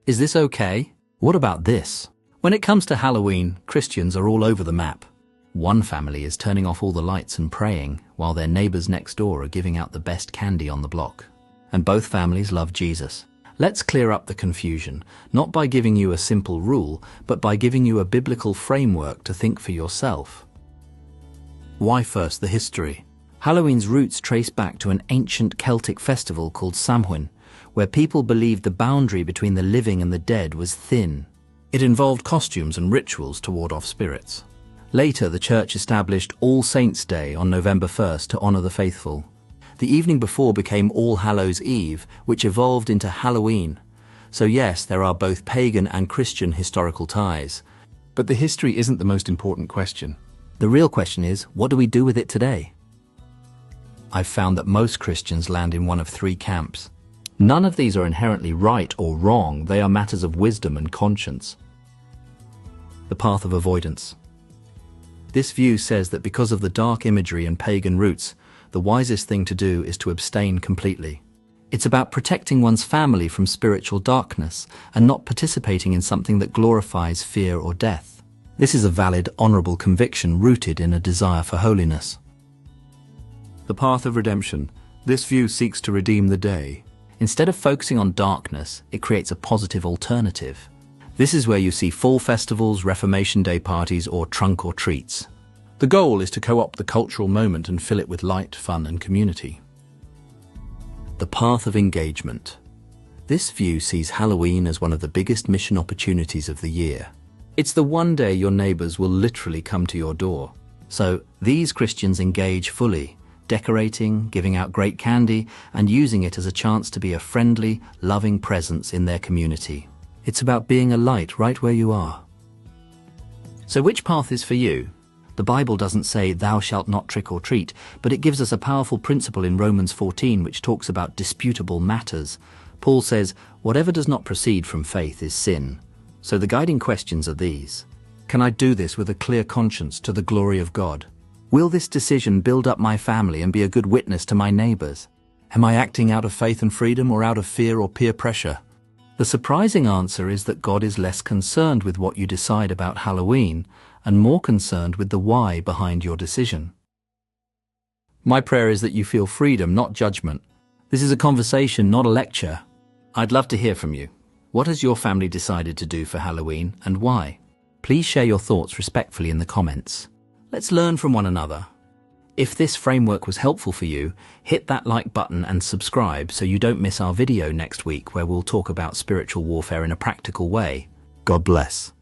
Is this okay? What about this? When it comes to Halloween, Christians are all over the map. One family is turning off all the lights and praying, while their neighbors next door are giving out the best candy on the block. And both families love Jesus. Let's clear up the confusion, not by giving you a simple rule, but by giving you a biblical framework to think for yourself. Why first the history? Halloween's roots trace back to an ancient Celtic festival called Samhain, where people believed the boundary between the living and the dead was thin. It involved costumes and rituals to ward off spirits. Later, the church established All Saints' Day on November 1st to honor the faithful. The evening before became All Hallows' Eve, which evolved into Halloween. So yes, there are both pagan and Christian historical ties. But the history isn't the most important question. The real question is, what do we do with it today? I've found that most Christians land in one of three camps. None of these are inherently right or wrong, they are matters of wisdom and conscience. The path of avoidance. This view says that because of the dark imagery and pagan roots, the wisest thing to do is to abstain completely. It's about protecting one's family from spiritual darkness and not participating in something that glorifies fear or death. This is a valid, honorable conviction rooted in a desire for holiness. The path of redemption. This view seeks to redeem the day. Instead of focusing on darkness, it creates a positive alternative. This is where you see fall festivals, Reformation Day parties, or trunk or treats. The goal is to co-opt the cultural moment and fill it with light, fun, and community. The path of engagement. This view sees Halloween as one of the biggest mission opportunities of the year. It's the one day your neighbors will literally come to your door. So these Christians engage fully, decorating, giving out great candy, and using it as a chance to be a friendly, loving presence in their community. It's about being a light right where you are. So which path is for you? The Bible doesn't say, "Thou shalt not trick or treat," but it gives us a powerful principle in Romans 14 which talks about disputable matters. Paul says, "Whatever does not proceed from faith is sin." So the guiding questions are these. Can I do this with a clear conscience to the glory of God? Will this decision build up my family and be a good witness to my neighbors? Am I acting out of faith and freedom or out of fear or peer pressure? The surprising answer is that God is less concerned with what you decide about Halloween and more concerned with the why behind your decision. My prayer is that you feel freedom, not judgment. This is a conversation, not a lecture. I'd love to hear from you. What has your family decided to do for Halloween and why? Please share your thoughts respectfully in the comments. Let's learn from one another. If this framework was helpful for you, hit that like button and subscribe so you don't miss our video next week where we'll talk about spiritual warfare in a practical way. God bless.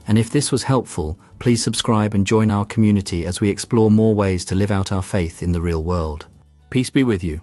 And if this was helpful, please subscribe and join our community as we explore more ways to live out our faith in the real world. Peace be with you.